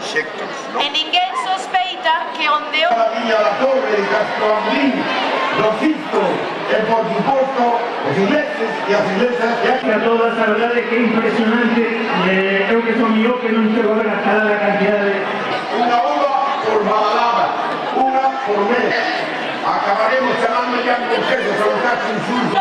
proxectos, non? E ninguén sospeita que onde o... A Villa da Torre de Castro Amblín, do Cisco, e por suposto, os ingleses e as inglesas que A todas, a verdade que é impresionante, eu que son miope non chego a ver a cada cantidad de... unha uva por Badalaba, unha por mes. Acabaremos chamando ya con queso, se lo cacho insulto.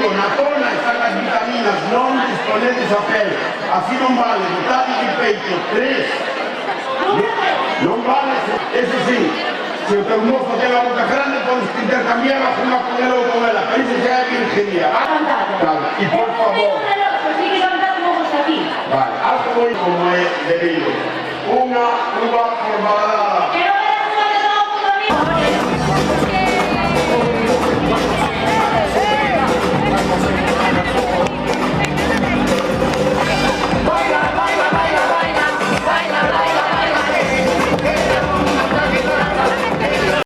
Na zona están as vitaminas, non disponedes a pel. Así non vale, botade de peito, 3. Non vale, eso sí, se o teu mozo ten a boca grande, podes intercambiar a unha con ela ou con ela, pero iso xa é virginía. E por favor... Vale, algo moi como é debido. Unha uva formada